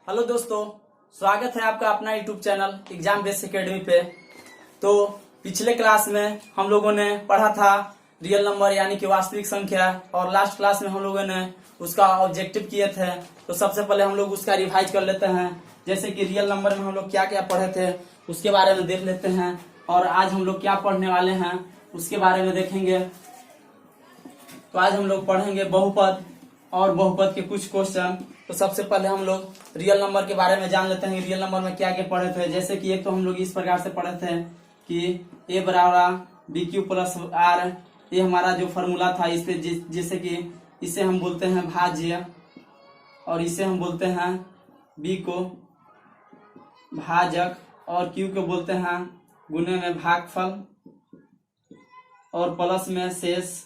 Hello दोस्तों, स्वागत है आपका अपना YouTube channel exam base academy पे। तो पिछले क्लास में हम लोगों ने पढ़ा था रियल नंबर यानी कि वास्तविक संख्या, और लास्ट क्लास में हम लोगों ने उसका ऑब्जेक्टिव किए थे। तो सबसे पहले हम लोग उसका रिवाइज कर लेते हैं। जैसे कि रियल नंबर में हम लोग क्या क्या पढ़े थे उसके बारे में देख लेते हैं, और आज हम लोग क्या पढ़ने वाले हैं उसके बारे में देखेंगे। तो आज हम लोग पढ़ेंगे बहुपद और बहुपद के कुछ क्वेश्चन। तो सबसे पहले हम लोग रियल नंबर के बारे में जान लेते हैं। रियल नंबर में क्या क्या पढ़े थे। जैसे कि एक तो हम लोग इस प्रकार से पढ़े थे कि ए बराबर बी क्यू प्लस आर, ये हमारा जो फॉर्मूला था। इससे जैसे कि इसे हम बोलते हैं भाज्य, और इसे हम बोलते हैं बी को भाजक, और क्यू को बोलते हैं गुने में भागफल, और प्लस में शेष।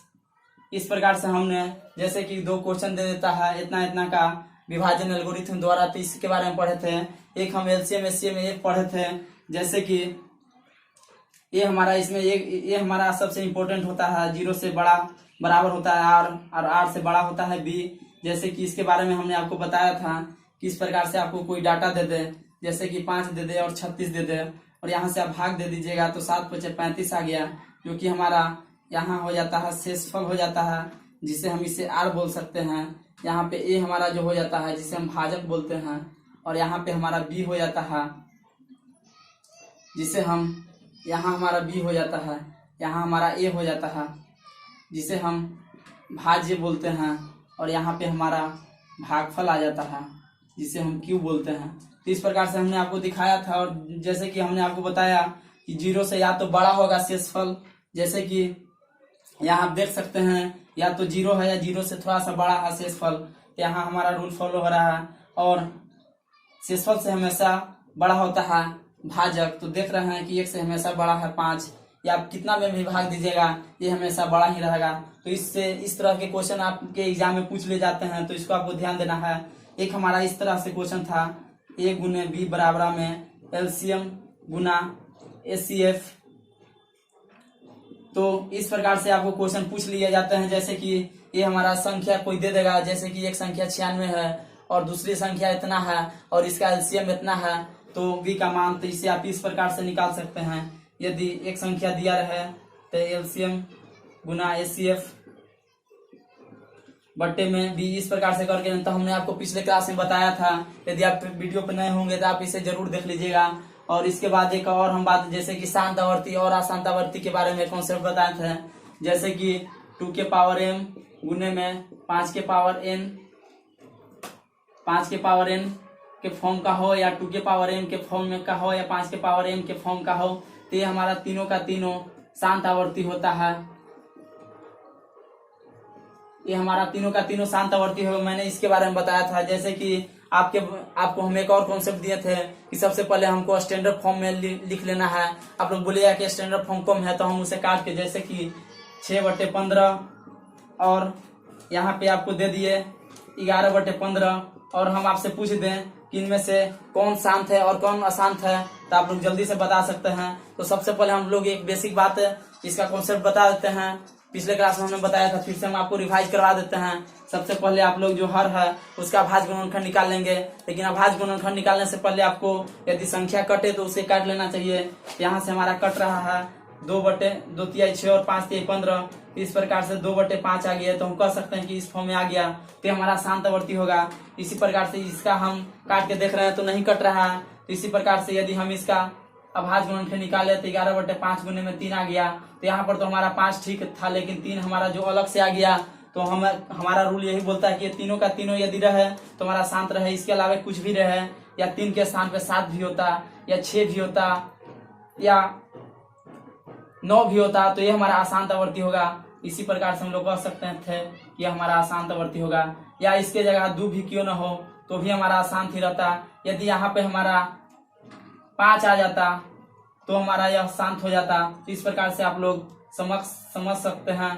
इस प्रकार से हमने जैसे कि दो क्वेश्चन दे देता है इतना इतना का विभाजन एल्गोरिथम द्वारा, तो इसके बारे में पढ़े थे। एक हम एलसीएम एचसीएम में एक पढ़े थे। जैसे कि ये हमारा इसमें ये हमारा सबसे इम्पोर्टेंट होता है, 0 से बड़ा बराबर होता है आर, और आर से बड़ा होता है बी। जैसे कि इसके बारे में हमने आपको बताया था किस प्रकार से आपको कोई डाटा दे दे, जैसे कि 5 दे दे और 36 दे दे, और यहाँ से आप भाग दे दीजिएगा तो 7 × 5 = 35 आ गया, जो कि हमारा यहाँ हो जाता है शेषफल हो जाता है, जिसे हम इसे आर बोल सकते हैं। यहाँ पे ए हमारा जो हो जाता है जिसे हम भाजक बोलते हैं, और यहाँ पे हमारा बी हो जाता है जिसे हम यहाँ हमारा बी हो जाता है, यहाँ हमारा ए हो जाता है जिसे हम भाज्य बोलते हैं, और यहाँ पे हमारा भागफल आ जाता है जिसे हम क्यू बोलते हैं। तो इस प्रकार से हमने आपको दिखाया था। और जैसे कि हमने आपको बताया कि 0 से या तो बड़ा होगा शेषफल, जैसे कि यहाँ आप देख सकते हैं या तो 0 है या 0 से थोड़ा सा बड़ा है शेषफल, यहाँ हमारा रूल फॉलो हो रहा है। और शेषफल से हमेशा बड़ा होता है भाजक, तो देख रहे हैं कि 1 से हमेशा बड़ा है 5, या आप कितना में भी भाग दीजिएगा ये हमेशा बड़ा ही रहेगा। तो इससे इस तरह के क्वेश्चन आपके एग्जाम में पूछ ले जाते हैं, तो इसको आपको ध्यान देना है। एक हमारा इस तरह से क्वेश्चन था, ए गुने बी बराबर में एलसीएम गुना एचसीएफ। तो इस प्रकार से आपको क्वेश्चन पूछ लिए जाते हैं। जैसे कि ये हमारा संख्या कोई दे देगा, जैसे कि एक संख्या 96 है और दूसरी संख्या इतना है और इसका एलसीएम इतना है, तो बी का मान, तो इसे आप इस प्रकार से निकाल सकते हैं। यदि एक संख्या दिया रहे तो एलसीएम गुना एचसीएफ बट्टे में बी, इस प्रकार से करके। तो हमने आपको पिछले क्लास में बताया था, यदि आप वीडियो पे नए होंगे तो आप इसे जरूर देख लीजिएगा। और इसके बाद एक और हम बात, जैसे कि शांत आवर्ती और अशांत आवर्ती के बारे में कॉन्सेप्ट बताए थे। जैसे कि 2 के पावर m गुने में 5 के पावर n, 5 के पावर n के फॉर्म का हो, या 2 के पावर m के फॉर्म में का हो, या 5 के पावर m के फॉर्म का हो, तो ये हमारा तीनों का तीनों शांत आवर्ती होता है। ये हमारा तीनों का तीनों शांत आवर्ती होगा। मैंने इसके बारे में बताया था। जैसे कि आपको हम एक और कॉन्सेप्ट दिए थे कि सबसे पहले हमको स्टैंडर्ड फॉर्म में लिख लेना है। आप लोग बोलिएगा कि स्टैंडर्ड फॉर्म कम है, तो हम उसे काट के, जैसे कि 6/15, और यहाँ पे आपको दे दिए 11/15, और हम आपसे पूछ दें कि इनमें से कौन शांत है और कौन अशांत है, तो आप लोग जल्दी से बता सकते हैं। तो सबसे पहले हम लोग एक बेसिक बात है इसका कॉन्सेप्ट बता देते हैं। पिछले क्लास में हमने बताया था, फिर से हम आपको रिवाइज करवा देते हैं। सबसे पहले आप लोग जो हर है उसका भाज्य गुणनखंड निकाल लेंगे, लेकिन अभाज्य गुणनखंड निकालने से पहले आपको यदि संख्या कटे तो उसे काट लेना चाहिए। यहाँ से हमारा कट रहा है 2/2 6 और 5 15, इस प्रकार से 2/5 आ गया, तो हम कह सकते हैं कि इस फॉर्म में आ गया, तो हमारा शांत आवर्ती होगा। इसी प्रकार से इसका हम काट के देख रहे हैं तो नहीं कट रहा है, तो इसी प्रकार से यदि हम इसका अभाज्य गुणनखंड निकाले तो 11/5 गुने में 3 आ गया। तो यहाँ पर तो हमारा 5 ठीक था, लेकिन 3 हमारा जो अलग से आ गया, तो हमारा रूल यही बोलता है कि तीनों का तीनों यदि रहे तो हमारा शांत रहे। इसके अलावा कुछ भी रहे, या 3 के स्थान पे 7 भी होता, या 6 भी होता, या 9 भी होता, तो ये हमारा अशांत आवर्ती होगा। इसी प्रकार से हम लोग कह सकते थे कि हमारा अशांत आवर्ती होगा। या इसके जगह 2 भी क्यों न हो तो भी हमारा अशांत ही रहता। यदि यहाँ पे हमारा 5 आ जाता तो हमारा यह शांत हो जाता। तो इस प्रकार से आप लोग समझ सकते हैं।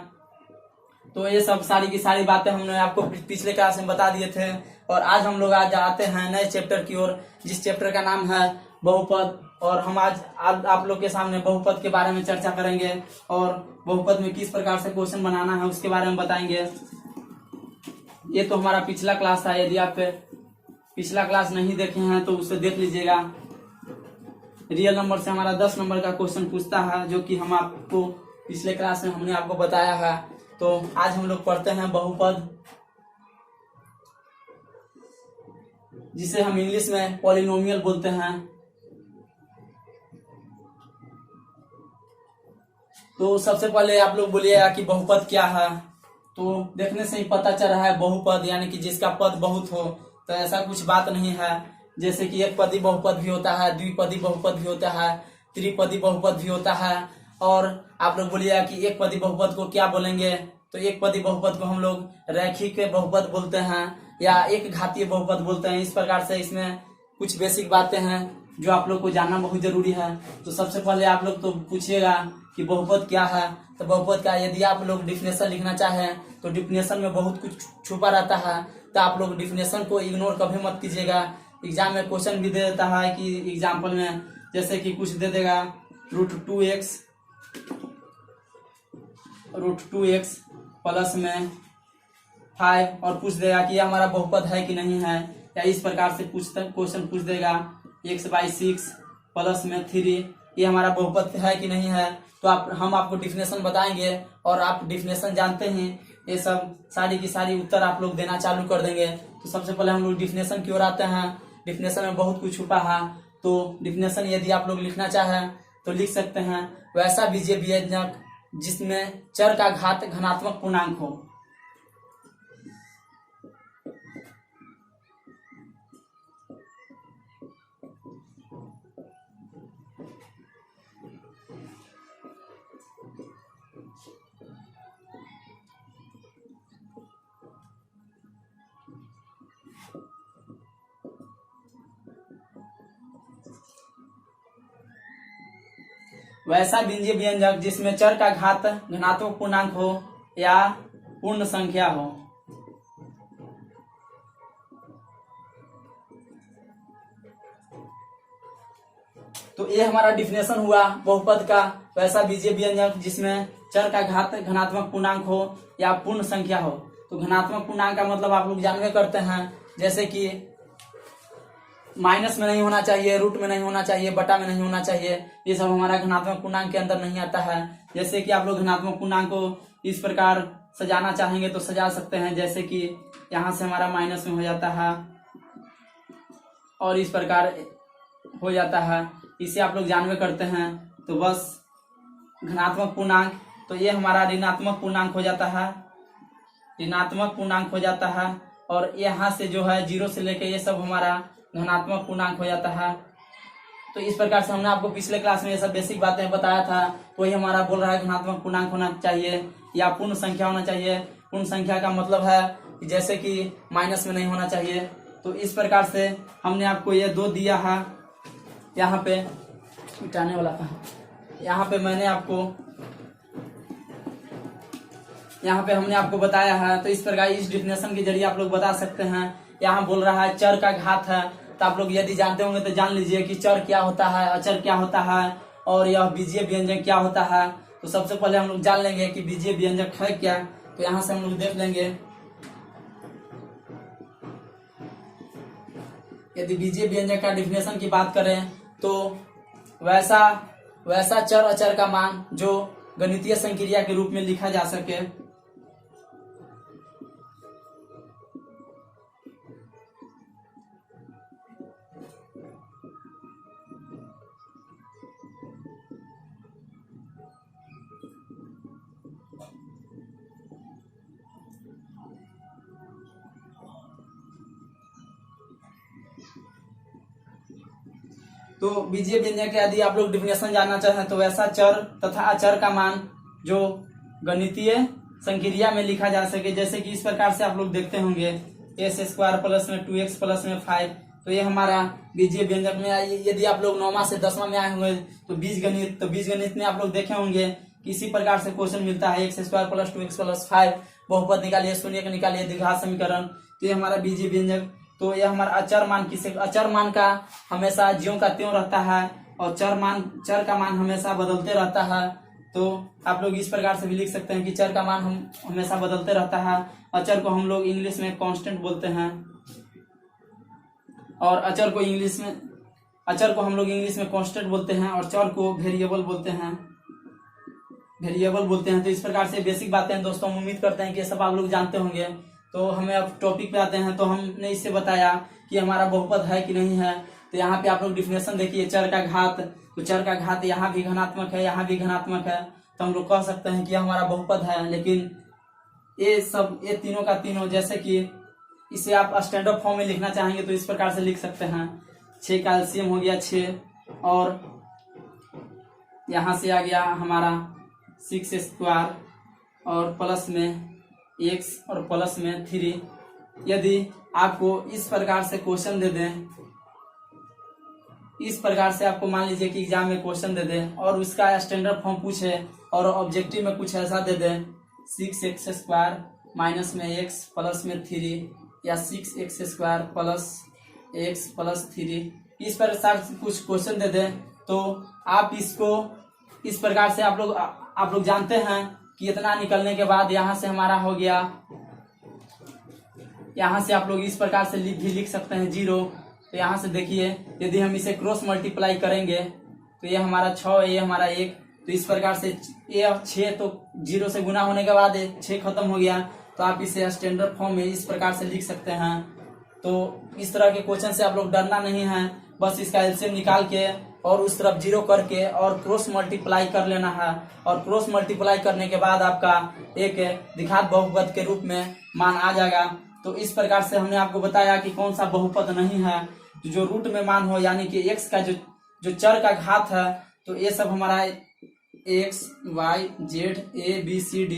तो ये सब सारी की सारी बातें हमने आपको पिछले क्लास में बता दिए थे। और आज हम लोग आज आते हैं नए चैप्टर की ओर, जिस चैप्टर का नाम है बहुपद। और हम आज आप लोग के सामने बहुपद के बारे में चर्चा करेंगे, और बहुपद में किस प्रकार से क्वेश्चन बनाना है उसके बारे में बताएंगे। ये तो हमारा पिछला क्लास था। यदि आप पिछला क्लास नहीं देखे हैं तो उसे देख लीजिएगा। रियल नंबर से हमारा 10 नंबर का क्वेश्चन पूछता है, जो कि हम आपको पिछले क्लास में हमने आपको बताया है। तो आज हम लोग पढ़ते हैं बहुपद, जिसे हम इंग्लिश में पॉलिनोमियल बोलते हैं। तो सबसे पहले आप लोग बोलिएगा कि बहुपद क्या है। तो देखने से ही पता चल रहा है बहुपद यानी कि जिसका पद बहुत हो। तो ऐसा कुछ बात नहीं है, जैसे कि एक पदी बहुपद भी होता है, द्विपदी बहुपद भी होता है, त्रिपदी बहुपद भी होता है। और आप लोग बोलिएगा कि एक पदी बहुपद को क्या बोलेंगे। तो एक पदी बहुपद को हम लोग रैखिक बहुपद बोलते हैं या एक घातीय बहुपद बोलते हैं। इस प्रकार से इसमें कुछ बेसिक बातें हैं जो आप लोग को जानना बहुत जरूरी है। तो सबसे पहले आप लोग तो पूछिएगा कि बहुपद क्या है। तो बहुपद का यदि आप लोग डिफिनेशन लिखना चाहें तो डिफिनेशन में बहुत कुछ छुपा रहता है। तो आप लोग डिफिनेशन को इग्नोर कभी मत कीजिएगा। एग्जाम में क्वेश्चन भी दे देता है कि एग्जाम्पल में जैसे कि कुछ दे देगा √2x प्लस में 5 और पूछ देगा कि यह हमारा बहुपद है कि नहीं है। या इस प्रकार से क्वेश्चन पूछ देगा x/6 प्लस में 3 ये हमारा बहुपद है कि नहीं है। तो हम आपको डिफिनेशन बताएंगे और आप डिफिनेशन जानते हैं, ये सब सारी की सारी उत्तर आप लोग देना चालू कर देंगे। तो सबसे पहले हम लोग डिफिनेशन की ओर आते हैं। डिफिनेशन में बहुत कुछ छुपा है। तो डिफिनेशन यदि आप लोग लिखना चाहें तो लिख सकते हैं, वैसा बीजीय व्यंजक जिसमें चर का घात धनात्मक पूर्णांक हो। वैसा बीजीय व्यंजक जिसमें चर का घात धनात्मक पूर्णांक हो या पूर्ण संख्या हो। तो ये हमारा डिफिनेशन हुआ बहुपद का, वैसा बीजीय व्यंजक जिसमें चर का घात धनात्मक पूर्णांक हो या पूर्ण संख्या हो। तो धनात्मक पूर्णांक का मतलब आप लोग जानवे करते हैं, जैसे कि माइनस में नहीं होना चाहिए, रूट में नहीं होना चाहिए, बटा में नहीं होना चाहिए। ये सब हमारा धनात्मक पूर्णांक के अंदर नहीं आता है। जैसे कि आप लोग धनात्मक पूर्णांक को इस प्रकार सजाना चाहेंगे तो सजा सकते हैं, जैसे कि यहाँ से हमारा माइनस में हो जाता है और इस प्रकार हो जाता है। इसे आप लोग जानवे करते हैं। तो बस धनात्मक पूर्णांक, तो ये हमारा ऋणात्मक पूर्णांक हो जाता है, ऋणात्मक पूर्णांक हो जाता है। और यहाँ से जो है 0 से लेके ये सब हमारा धनात्मक पूर्णांक हो जाता है। तो इस प्रकार से हमने आपको पिछले क्लास में ये सब बेसिक बातें बताया था। तो ये हमारा बोल रहा है धनात्मक पूर्णांक होना चाहिए या पूर्ण संख्या होना चाहिए। पूर्ण संख्या का मतलब है कि जैसे कि माइनस में नहीं होना चाहिए। तो इस प्रकार से हमने आपको ये 2 दिया है। यहाँ पे मिटाने वाला था, यहाँ पे मैंने आपको हमने आपको बताया है। तो इस प्रकार इस डिफिनेशन के जरिए आप लोग बता सकते हैं। यहाँ बोल रहा है चर का घात है, तो आप लोग यदि जानते होंगे तो जान लीजिए कि चर क्या होता है, अचर क्या होता है और यह बीजीय व्यंजक क्या होता है। तो सबसे पहले हम लोग जान लेंगे कि बीजीय व्यंजक है क्या। तो यहाँ से हम लोग देख लेंगे, यदि बीजीय व्यंजक का डिफिनेशन की बात करें तो वैसा चर अचर का मान जो गणितीय संक्रिया के रूप में लिखा जा सके। तो बीजीय व्यंजक के यदि आप लोग डिफिनेशन जानना चाहें तो वैसा चर तथा अचर का मान जो गणितीय संक्रिया में लिखा जा सके। जैसे कि इस प्रकार से आप लोग देखते होंगे s² प्लस में 2x प्लस में 5। तो ये हमारा बीजीय व्यंजक में यदि आप लोग 9वां से 10वां में आए होंगे तो बीजगणित में आप लोग देखे होंगे कि इसी प्रकार से क्वेश्चन मिलता है x² प्लस 2x प्लस 5 बहुपद निकालिए, शून्य का निकालिए, द्विघात समीकरण। तो ये हमारा बीजीय व्यंजक। तो यह हमारा अचर मान अचर मान का हमेशा ज्यों का त्यों रहता है और चर का मान हमेशा बदलते रहता है। तो आप लोग इस प्रकार से भी लिख सकते हैं कि चर का मान हम हमेशा बदलते रहता है। अचर को हम लोग इंग्लिश में कांस्टेंट बोलते हैं। और अचर को हम लोग इंग्लिश में कांस्टेंट बोलते हैं और चर को वेरिएबल बोलते हैं। तो इस प्रकार से बेसिक बातें हैं दोस्तों, हम उम्मीद करते हैं कि ये सब आप लोग जानते होंगे। तो हमें अब टॉपिक पे आते हैं। तो हमने इससे बताया कि हमारा बहुपद है कि नहीं है। तो यहाँ पे आप लोग डिफिनेशन देखिए, चर का घात, तो चर का घात यहाँ भी धनात्मक है, यहाँ भी धनात्मक है, तो हम लोग कह सकते हैं कि हमारा बहुपद है। लेकिन ये तीनों का तीनों, जैसे कि इसे आप स्टैंडर्ड फॉर्म में लिखना चाहेंगे तो इस प्रकार से लिख सकते हैं। 6 का एलसीएम हो गया 6, और यहाँ से आ गया हमारा 6 स्क्वायर और प्लस में x और प्लस में 3। यदि आपको इस प्रकार से क्वेश्चन दे दें, इस प्रकार से आपको मान लीजिए कि एग्जाम में क्वेश्चन दे दें और उसका स्टैंडर्ड फॉर्म पूछे और ऑब्जेक्टिव में कुछ ऐसा दे दें, 6x स्क्वायर माइनस में x प्लस में 3 या 6x square plus x plus 3, इस प्रकार से कुछ क्वेश्चन दे दें, तो आप इसको इस प्रकार से आप लोग जानते हैं कि इतना निकलने के बाद यहाँ से हमारा हो गया, यहाँ से आप लोग इस प्रकार से लिख सकते हैं 0। तो यहाँ से देखिए, यदि हम इसे क्रॉस मल्टीप्लाई करेंगे तो ये हमारा 6 है, ये हमारा 1। तो इस प्रकार से ये 6 तो 0 से गुना होने के बाद 6 खत्म हो गया। तो आप इसे स्टैंडर्ड फॉर्म में इस प्रकार से लिख सकते हैं। तो इस तरह के क्वेश्चन से आप लोग डरना नहीं है, बस इसका एलसीएम निकाल के और उस तरफ 0 करके और क्रॉस मल्टीप्लाई कर लेना है। और क्रॉस मल्टीप्लाई करने के बाद आपका एक द्विघात बहुपद के रूप में मान आ जाएगा। तो इस प्रकार से हमने आपको बताया कि कौन सा बहुपद नहीं है, जो रूट में मान हो, यानी कि x का जो चर का घात है। तो ये सब हमारा x, y, z, a, b, c, d,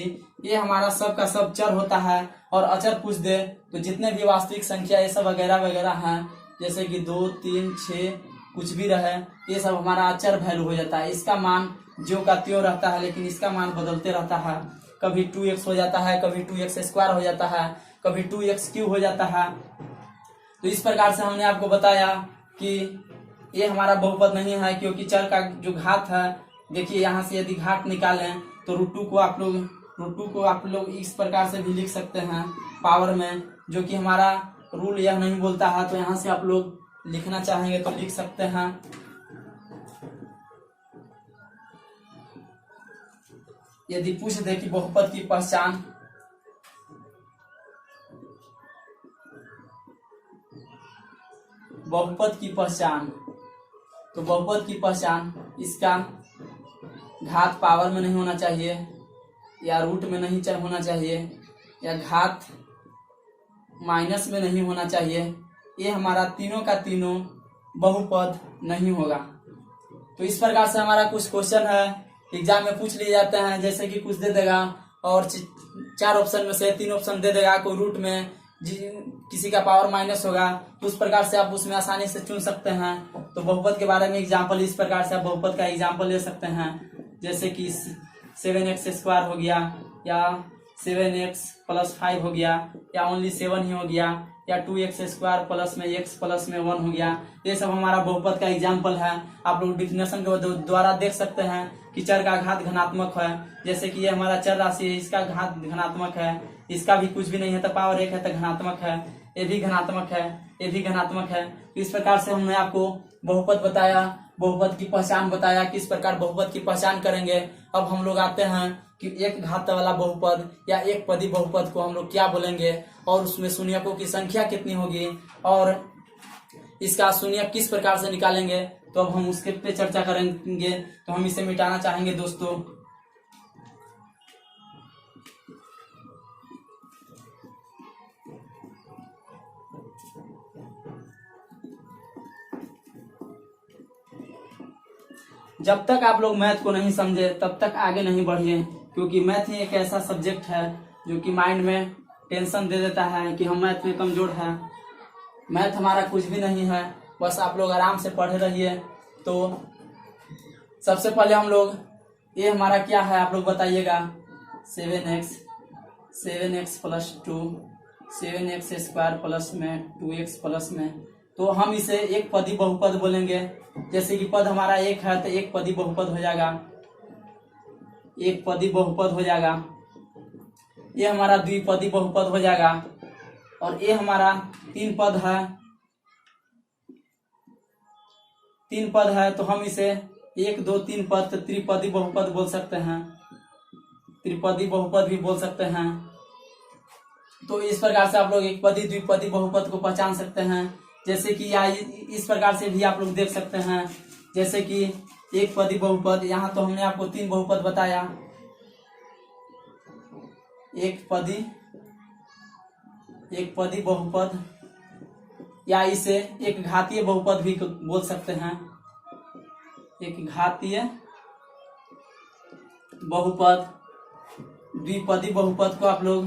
ये हमारा सब का सब चर होता है। और अचर पूछ दे तो जितने भी वास्तविक संख्या ये सब वगैरह वगैरह हैं, जैसे कि 2, 3, 6 कुछ भी रहे, ये सब हमारा अचर वैल्यू हो जाता है। इसका मान जो का त्यों रहता है, लेकिन इसका मान बदलते रहता है। कभी 2x हो जाता है, कभी 2x स्क्वायर हो जाता है, कभी 2x क्यूब हो जाता है। तो इस प्रकार से हमने आपको बताया कि ये हमारा बहुपद नहीं है, क्योंकि चर का जो घात है, देखिए यहाँ से यदि घात निकालें तो √2 को आप लोग इस प्रकार से भी लिख सकते हैं पावर में, जो कि हमारा रूल यह नहीं बोलता है। तो यहाँ से आप लोग लिखना चाहेंगे तो लिख सकते हैं। यदि पूछ दे कि बहुपद की पहचान, तो बहुपद की पहचान, इसका घात पावर में नहीं होना चाहिए, या रूट में नहीं होना चाहिए, या घात माइनस में नहीं होना चाहिए। ये हमारा तीनों का तीनों बहुपद नहीं होगा। तो इस प्रकार से हमारा कुछ क्वेश्चन है एग्जाम में पूछ लिए जाते हैं, जैसे कि कुछ दे देगा और 4 ऑप्शन में से 3 ऑप्शन दे देगा, कोई रूट में किसी का पावर माइनस होगा, तो उस प्रकार से आप उसमें आसानी से चुन सकते हैं। तो बहुपद के बारे में एग्जाम्पल इस प्रकार से आप बहुपद का एग्जाम्पल ले सकते हैं, जैसे कि 7x स्क्वायर हो गया, या 7x प्लस 5 हो गया, या ओनली 7 ही हो गया, या 2x स्क्वायर प्लस में x प्लस में 1 हो गया। ये सब हमारा बहुपद का एग्जाम्पल है। आप लोग डिफिनेशन के द्वारा देख सकते हैं कि चर का घात धनात्मक है, जैसे कि ये हमारा चर राशि है, इसका घात धनात्मक है, इसका भी कुछ भी नहीं है तो पावर 1 है तो धनात्मक है, ये भी धनात्मक है, ये भी धनात्मक है। इस प्रकार से हमने आपको बहुपद बताया, बहुपद की पहचान बताया, किस प्रकार बहुपद की पहचान करेंगे। अब हम लोग आते हैं कि एक घात वाला बहुपद या एक पदी बहुपद को हम लोग क्या बोलेंगे, और उसमें शून्यकों की संख्या कितनी होगी, और इसका शून्यक किस प्रकार से निकालेंगे। तो अब हम उसके पे चर्चा करेंगे। तो हम इसे मिटाना चाहेंगे दोस्तों। जब तक आप लोग मैथ को नहीं समझे तब तक आगे नहीं बढ़िए, क्योंकि मैथ ही एक ऐसा सब्जेक्ट है जो कि माइंड में टेंशन दे देता है कि हम मैथ में कमजोर हैं। मैथ हमारा कुछ भी नहीं है, बस आप लोग आराम से पढ़े रहिए। तो सबसे पहले हम लोग, ये हमारा क्या है आप लोग बताइएगा, 7x plus 2, 7x square plus में 2x प्लस में, तो हम इसे एक पदी बहुपद बोलेंगे। जैसे कि पद हमारा एक है तो एक पदी बहुपद हो जाएगा, एक पदी बहुपद हो जाएगा। ये हमारा द्विपदी बहुपद हो जाएगा, और ये हमारा 3 पद है, तीन पद है तो हम इसे 1 2 3 पद तो त्रिपदी बहुपद बोल सकते हैं, त्रिपदी बहुपद भी बोल सकते हैं। तो इस प्रकार से आप लोग एक पदी द्विपदी बहुपद को पहचान सकते हैं। जैसे कि या इस प्रकार से भी आप लोग देख सकते हैं, जैसे कि एक पदी बहुपद, यहाँ तो हमने आपको 3 बहुपद बताया, एक पदी बहुपद, या इसे एक घातीय बहुपद भी बोल सकते हैं, एक घातीय बहुपद। द्विपदी बहुपद को आप लोग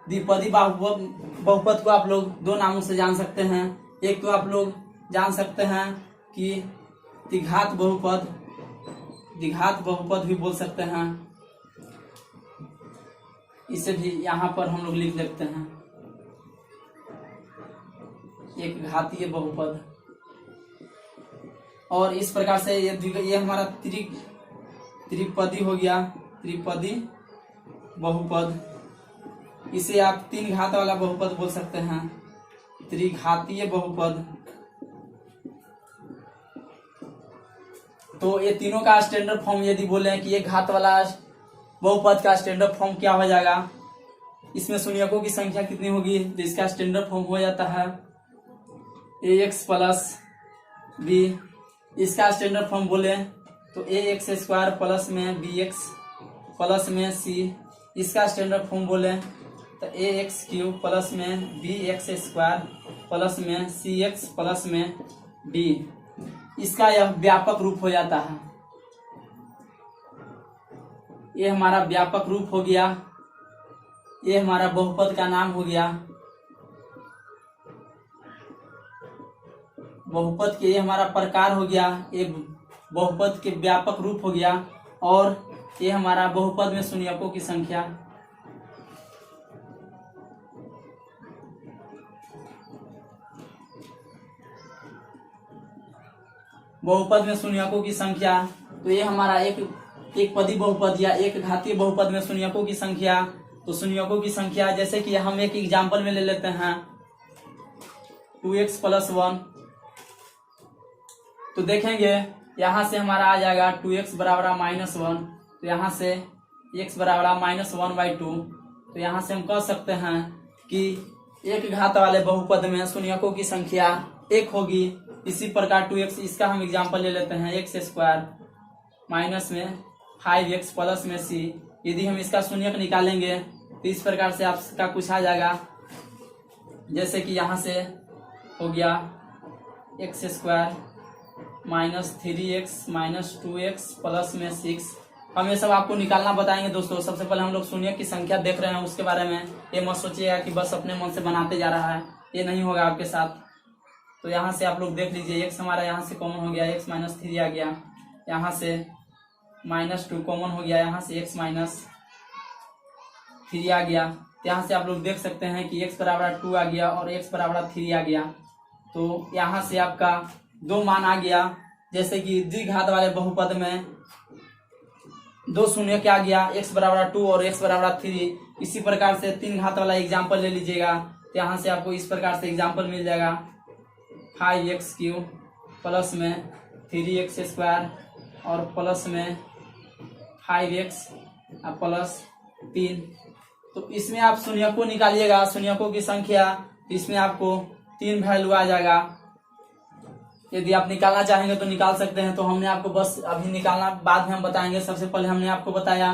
द्विपदी बहुपद को आप लोग 2 नामों से जान सकते हैं। एक तो आप लोग जान सकते हैं कि द्विघात बहुपद भी बोल सकते हैं, इसे भी यहाँ पर हम लोग लिख देते हैं, एक घातीय बहुपद। और इस प्रकार से ये हमारा त्रिपदी हो गया, त्रिपदी बहुपद। इसे आप 3 घात वाला बहुपद बोल सकते हैं, त्रिघातीय बहुपद। तो ये तीनों का स्टैंडर्ड फॉर्म यदि बोले कि एक घात वाला बहुपद का स्टैंडर्ड फॉर्म क्या हो जाएगा, इसमें शून्यकों की संख्या कितनी होगी, तो इसका स्टैंडर्ड फॉर्म हो जाता है ax प्लस b। इसका स्टैंडर्ड फॉर्म बोले तो ax स्क्वायर प्लस में bx प्लस में c। इसका स्टैंडर्ड फॉर्म बोले तो ax क्यूब प्लस में bx स्क्वायर प्लस में cx प्लस में d। इसका यह व्यापक रूप हो जाता है, ये हमारा व्यापक रूप हो गया, ये हमारा बहुपद का नाम हो गया। बहुपद के ये हमारा प्रकार हो गया, ये बहुपद के व्यापक रूप हो गया। और ये हमारा बहुपद में शून्यकों की संख्या, बहुपद में शून्यकों की संख्या। तो ये हमारा एक पदी बहुपद या एक घातीय बहुपद में शून्यकों की संख्या। तो शून्यकों की संख्या जैसे कि हम एक एग्जाम्पल में ले लेते हैं 2x प्लस 1। तो देखेंगे यहाँ से हमारा आ जाएगा 2x बराबर -1। तो यहाँ से x बराबर -1/2। तो यहाँ से हम कह सकते हैं कि एक घात वाले बहुपद में शून्यकों की संख्या 1 होगी। इसी प्रकार 2x, इसका हम एग्जाम्पल ले लेते हैं x स्क्वायर माइनस में 5x प्लस में c। यदि हम इसका शून्यक निकालेंगे तो इस प्रकार से आपका कुछ आ जाएगा, जैसे कि यहाँ से हो गया x square minus 3x minus 2x plus में 6। हम ये सब आपको निकालना बताएंगे दोस्तों। सबसे पहले हम लोग शून्यक की संख्या देख रहे हैं, उसके बारे में ये मत सोचिएगा कि बस अपने मन से बनाते जा रहा है, ये नहीं होगा आपके साथ। तो यहाँ से आप लोग देख लीजिए, x हमारा यहाँ से कॉमन हो गया, x माइनस 3 आ गया, यहाँ से -2 कॉमन हो गया, यहाँ से x माइनस 3 आ गया। यहाँ से आप लोग देख सकते हैं कि x बराबर 2 आ गया और x बराबर 3 आ गया। तो यहाँ से आपका 2 मान आ गया। जैसे कि द्विघात वाले बहुपद में 2 शून्य क्या आ गया, x बराबर 2 और x बराबर 3। इसी प्रकार से 3 घात वाला एग्जाम्पल ले लीजिएगा, तो यहाँ से आपको इस प्रकार से एग्जाम्पल मिल जाएगा 5x क्यूब प्लस में 3x स्क्वायर और प्लस में 5x प्लस 3। तो इसमें आप शून्यकों निकालिएगा, शून्यकों की संख्या, तो इसमें आपको 3 वैल्यू आ जाएगा। यदि आप निकालना चाहेंगे तो निकाल सकते हैं। तो हमने आपको बस अभी निकालना बाद में हम बताएंगे। सबसे पहले हमने आपको बताया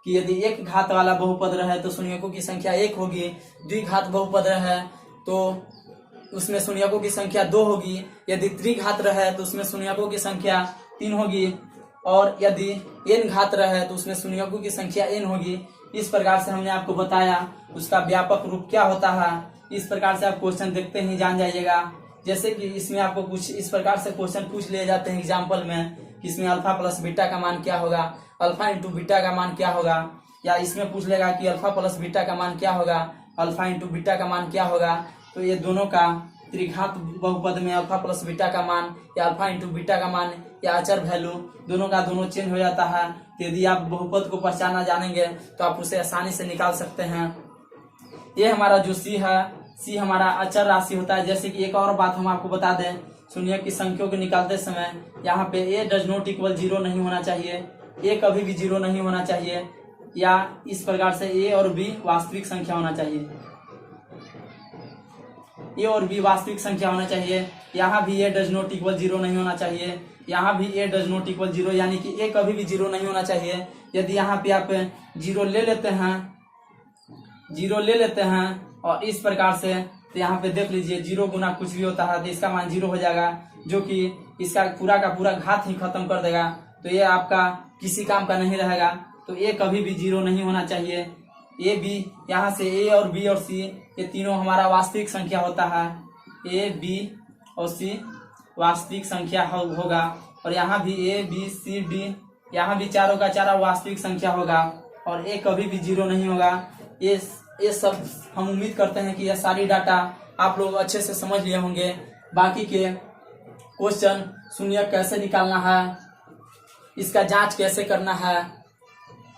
कि यदि एक घात वाला बहुपद रहे तो शून्यकों की संख्या 1 होगी, द्विघात बहुपद रहे तो उसमें शून्यकों की संख्या 2 होगी, यदि त्रिघात रहे तो उसमें शून्यकों की संख्या 3 होगी, और यदि n घात रहे तो उसमें शून्यकों की संख्या n होगी। इस प्रकार से हमने आपको बताया उसका व्यापक रूप क्या होता है। इस प्रकार से आप क्वेश्चन देखते ही जान जाइएगा। जैसे कि इसमें आपको कुछ इस प्रकार से क्वेश्चन पूछ लिए जाते हैं एग्जाम्पल में कि इसमें अल्फा प्लस बीटा का मान क्या होगा, अल्फा इंटू बीटा का मान क्या होगा, या इसमें पूछ लेगा कि अल्फा प्लस बीटा का मान क्या होगा, अल्फा इंटू बीटा का मान क्या होगा। तो ये दोनों का त्रिघात बहुपद में अल्फा प्लस बीटा का मान या अल्फा इंटू बीटा का मान या अचर वैल्यू दोनों का दोनों चेंज हो जाता है। तो यदि आप बहुपद को पहचानना जानेंगे तो आप उसे आसानी से निकाल सकते हैं। ये हमारा जो सी है, सी हमारा अचर राशि होता है। जैसे कि एक और बात हम आपको बता दें, सुनिए कि संख्याओं को निकालते समय यहाँ पे ए डज नॉट इक्वल 0 नहीं होना चाहिए, ए कभी भी 0 नहीं होना चाहिए, या इस प्रकार से ए और बी वास्तविक संख्या होना चाहिए, ए और बी वास्तविक संख्या होना चाहिए। यहाँ भी ए डज नॉट इक्वल 0 नहीं होना चाहिए, यहाँ भी ए डज नॉट इक्वल 0, यानी कि ए कभी भी 0 नहीं होना चाहिए। यदि यहाँ पे आप 0 ले लेते हैं और इस प्रकार से, तो यहाँ पे देख लीजिए 0 गुना कुछ भी होता है तो इसका मान 0 हो जाएगा, जो कि इसका पूरा का पूरा घात ही खत्म कर देगा। तो ये आपका किसी काम का नहीं रहेगा। तो ए कभी भी 0 नहीं होना चाहिए। ए बी, यहाँ से ए और बी और सी ये तीनों हमारा वास्तविक संख्या होता है। ए बी और सी वास्तविक संख्या होगा। और यहाँ भी ए बी सी डी, यहाँ भी चारों का चारा वास्तविक संख्या होगा और ए कभी भी 0 नहीं होगा। ये सब हम उम्मीद करते हैं कि यह सारी डाटा आप लोग अच्छे से समझ लिए होंगे। बाकी के क्वेश्चन शून्य कैसे निकालना है, इसका जांच कैसे करना है,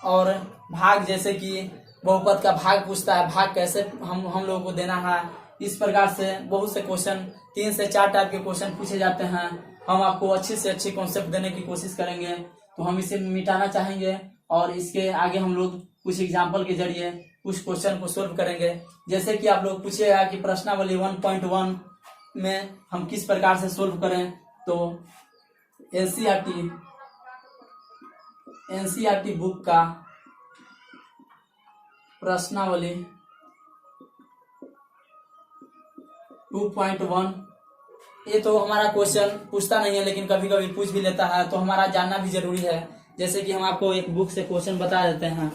और भाग जैसे कि बहुपद का भाग पूछता है, भाग कैसे हम लोगों को देना है, इस प्रकार से बहुत से क्वेश्चन 3 से 4 टाइप के क्वेश्चन पूछे जाते हैं। हम आपको अच्छे से अच्छे कॉन्सेप्ट देने की कोशिश करेंगे। तो हम इसे मिटाना चाहेंगे और इसके आगे हम लोग कुछ एग्जाम्पल के जरिए कुछ क्वेश्चन को सोल्व करेंगे। जैसे कि आप लोग पूछिएगा कि प्रश्नावली 1.1 में हम किस प्रकार से सोल्व करें, तो एनसीईआरटी बुक का प्रश्नावली 2.1, ये तो हमारा क्वेश्चन पूछता नहीं है लेकिन कभी कभी पूछ भी लेता है, तो हमारा जानना भी जरूरी है। जैसे कि हम आपको एक बुक से क्वेश्चन बता देते हैं।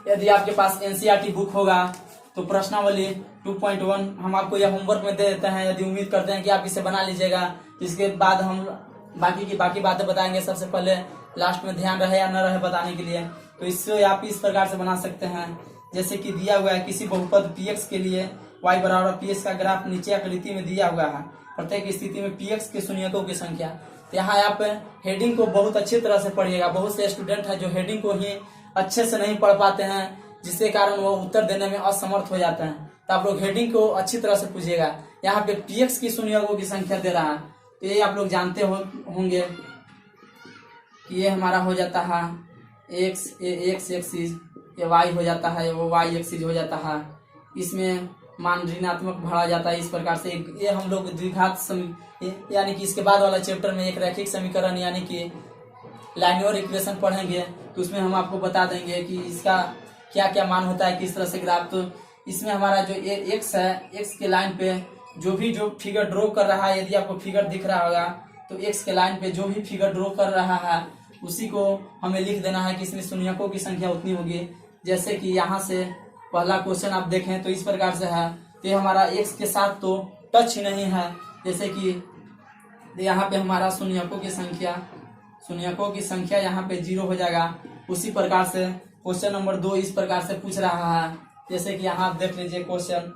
यदि आपके पास एनसीईआरटी बुक होगा तो प्रश्नावली 2.1 हम आपको यह होमवर्क में दे देते हैं। यदि उम्मीद करते हैं कि आप इसे बना लीजिएगा, इसके बाद हम बाकी बातें बताएंगे। सबसे पहले लास्ट में ध्यान रहे या न रहे बताने के लिए, तो इससे आप इस प्रकार से बना सकते हैं। जैसे कि दिया हुआ है किसी बहुपद px के लिए y बराबर px का ग्राफ नीचे आकृति में दिया हुआ है। प्रत्येक स्थिति में px के शून्यकों की संख्या। तो यहाँ आप हेडिंग को बहुत अच्छी तरह से पढ़िएगा। बहुत से स्टूडेंट है जो हेडिंग को ही अच्छे से नहीं पढ़ पाते हैं, जिसके कारण वो उत्तर देने में असमर्थ हो जाते हैं। तो आप लोग हेडिंग को अच्छी तरह से पूछिएगा। यहाँ पे px की शून्यकों की संख्या दे रहा है, तो ये आप लोग जानते होंगे कि ये हमारा हो जाता है x एक्सिस, ये y हो जाता है, वो y एक्सिस हो जाता है। इसमें मान ऋणात्मक भरा जाता है। इस प्रकार से ये हम लोग द्विघात यानी कि इसके बाद वाला चैप्टर में एक रैखिक समीकरण यानी कि लाइनियर इक्वेशन पढ़ेंगे, तो उसमें हम आपको बता देंगे कि इसका क्या क्या मान होता है, किस तरह से ग्राफ। तो इसमें हमारा जो x है, x के लाइन पे जो फिगर ड्रॉ कर रहा है, यदि आपको फिगर दिख रहा होगा तो x के लाइन पे जो भी फिगर ड्रॉ कर रहा है उसी को हमें लिख देना है कि इसमें शून्यकों की संख्या उतनी होगी। जैसे कि यहाँ से पहला क्वेश्चन आप देखें तो इस प्रकार से है, तो हमारा x के साथ तो टच ही नहीं है। जैसे कि यहाँ पे हमारा शून्यकों की संख्या यहाँ पे 0 हो जाएगा। उसी प्रकार से क्वेश्चन नंबर 2 इस प्रकार से पूछ रहा है। जैसे कि यहाँ आप देख लीजिए क्वेश्चन